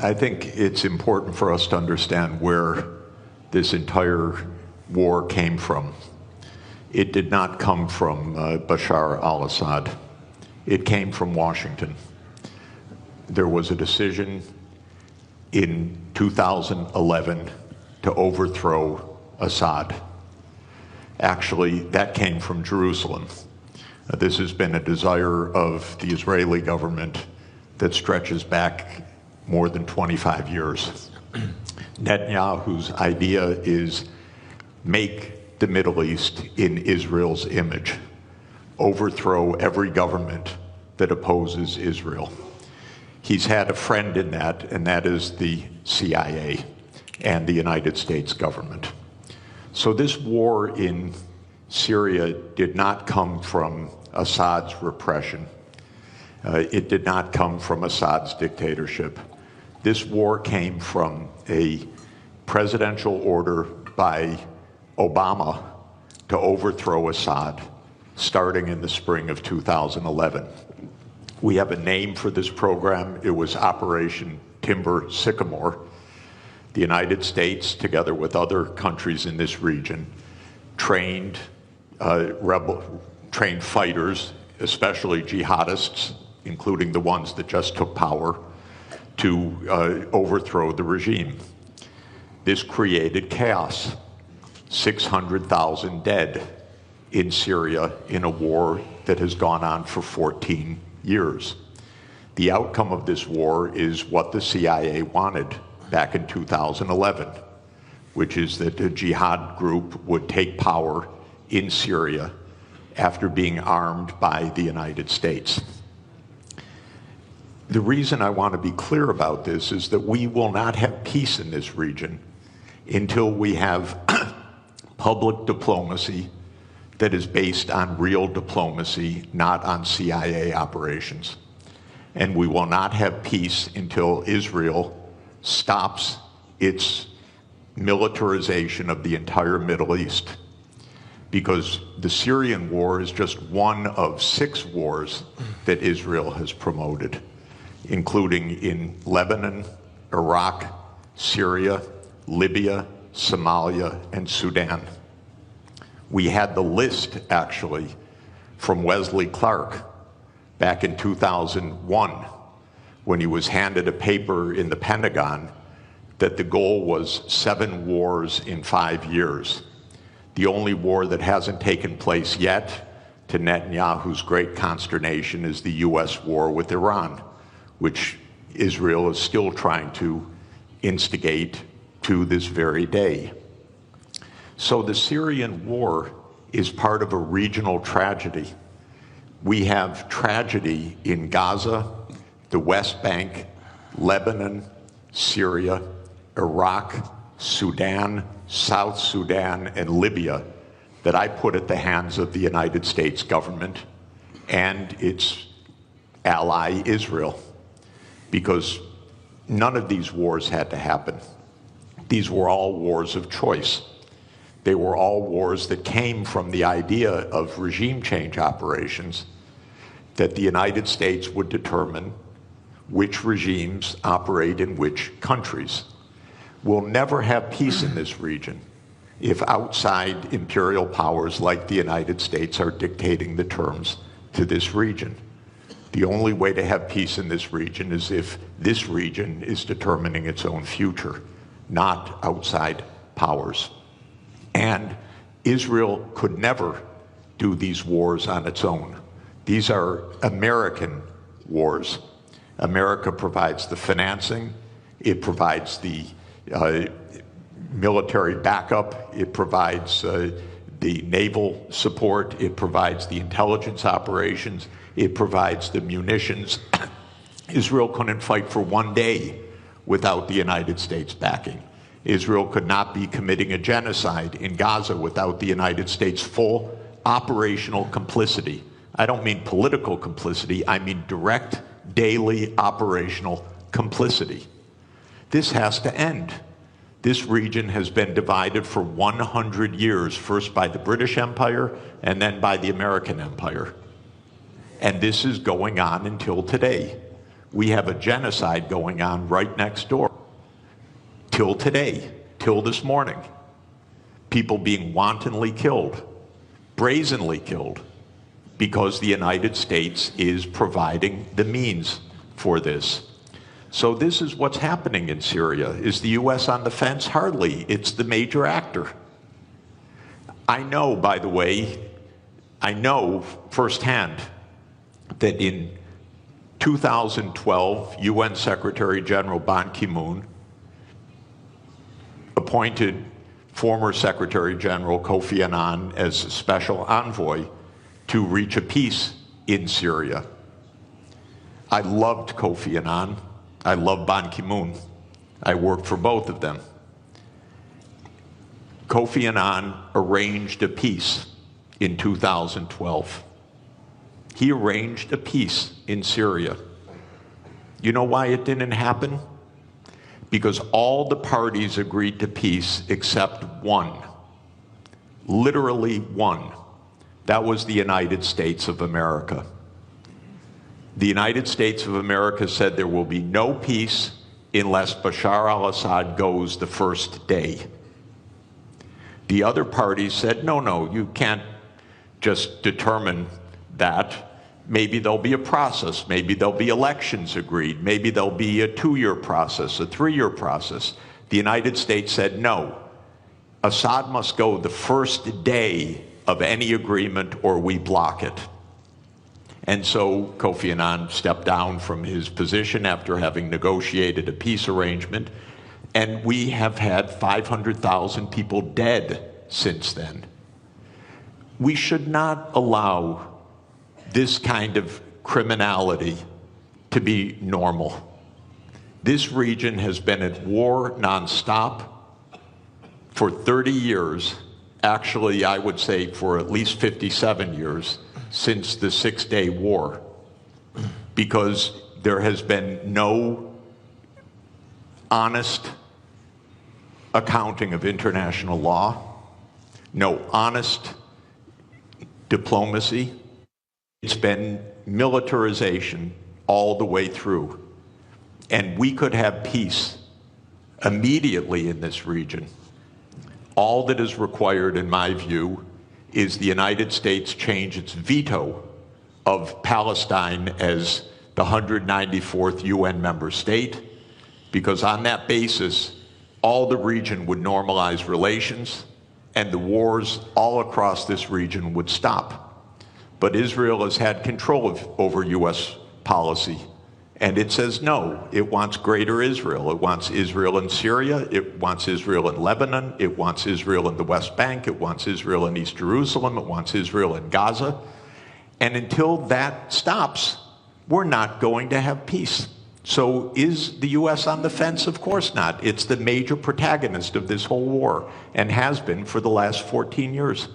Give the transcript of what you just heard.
I think it's important for us to understand where this entire war came from. It did not come from Bashar al-Assad. It came from Washington. There was a decision in 2011 to overthrow Assad. Actually, that came from Jerusalem. This has been a desire of the Israeli government that stretches back more than 25 years. Netanyahu's idea is make the Middle East in Israel's image, overthrow every government that opposes Israel. He's had a friend in that, and that is the CIA and the United States government. So this war in Syria did not come from Assad's repression. It did not come from Assad's dictatorship. This war came from a presidential order by Obama to overthrow Assad, starting in the spring of 2011. We have a name for this program. It was Operation Timber Sycamore. The United States, together with other countries in this region, trained fighters, especially jihadists, including the ones that just took power, to overthrow the regime. This created chaos. 600,000 dead in Syria in a war that has gone on for 14 years. The outcome of this war is what the CIA wanted back in 2011, which is that a jihad group would take power in Syria after being armed by the United States. The reason I want to be clear about this is that we will not have peace in this region until we have public diplomacy that is based on real diplomacy, not on CIA operations. And we will not have peace until Israel stops its militarization of the entire Middle East. Because the Syrian war is just one of 6 wars that Israel has promoted, including in Lebanon, Iraq, Syria, Libya, Somalia, and Sudan. We had the list, actually, from Wesley Clark back in 2001, when he was handed a paper in the Pentagon that the goal was 7 wars in 5 years. The only war that hasn't taken place yet, to Netanyahu's great consternation, is the US war with Iran, which Israel is still trying to instigate to this very day. So the Syrian war is part of a regional tragedy. We have tragedy in Gaza, the West Bank, Lebanon, Syria, Iraq, Sudan, South Sudan, and Libya that I put at the hands of the United States government and its ally Israel, because none of these wars had to happen. These were all wars of choice. They were all wars that came from the idea of regime change operations, that the United States would determine which regimes operate in which countries. We'll never have peace in this region if outside imperial powers like the United States are dictating the terms to this region. The only way to have peace in this region is if this region is determining its own future, not outside powers. And Israel could never do these wars on its own. These are American wars. America provides the financing, it provides the military backup, it provides the naval support, it provides the intelligence operations, it provides the munitions. Israel couldn't fight for one day without the United States backing. Israel could not be committing a genocide in Gaza without the United States' full operational complicity. I don't mean political complicity, I mean direct, daily operational complicity. This has to end. This region has been divided for 100 years, first by the British Empire and then by the American Empire. And this is going on until today. We have a genocide going on right next door. Till today, till this morning. People being wantonly killed, brazenly killed, because the United States is providing the means for this. So this is what's happening in Syria. Is the U.S. on the fence? Hardly. It's the major actor. I know, by the way, I know firsthand that in 2012, UN Secretary General Ban Ki-moon appointed former Secretary General Kofi Annan as special envoy to reach a peace in Syria. I loved Kofi Annan. I love Ban Ki-moon. I worked for both of them. Kofi Annan arranged a peace in 2012. He arranged a peace in Syria. You know why it didn't happen? Because all the parties agreed to peace except one. Literally one. That was the United States of America. The United States of America said there will be no peace unless Bashar al-Assad goes the first day. The other parties said, no, you can't just determine that. Maybe there'll be a process. Maybe there'll be elections agreed. Maybe there'll be a 2-year process, a 3-year process. The United States said, no, Assad must go the first day of any agreement or we block it. And so Kofi Annan stepped down from his position after having negotiated a peace arrangement, and we have had 500,000 people dead since then. We should not allow this kind of criminality to be normal. This region has been at war nonstop for 30 years, actually I would say for at least 57 years, since the Six-Day War, because there has been no honest accounting of international law, no honest diplomacy. It's been militarization all the way through. And we could have peace immediately in this region. All that is required, in my view, is the United States change its veto of Palestine as the 194th UN member state, because on that basis, all the region would normalize relations and the wars all across this region would stop. But Israel has had control over US policy, and it says no. It wants greater Israel. It wants Israel in Syria. It wants Israel in Lebanon. It wants Israel in the West Bank. It wants Israel in East Jerusalem. It wants Israel in Gaza. And until that stops, we're not going to have peace. So is the U.S. on the fence? Of course not. It's the major protagonist of this whole war and has been for the last 14 years.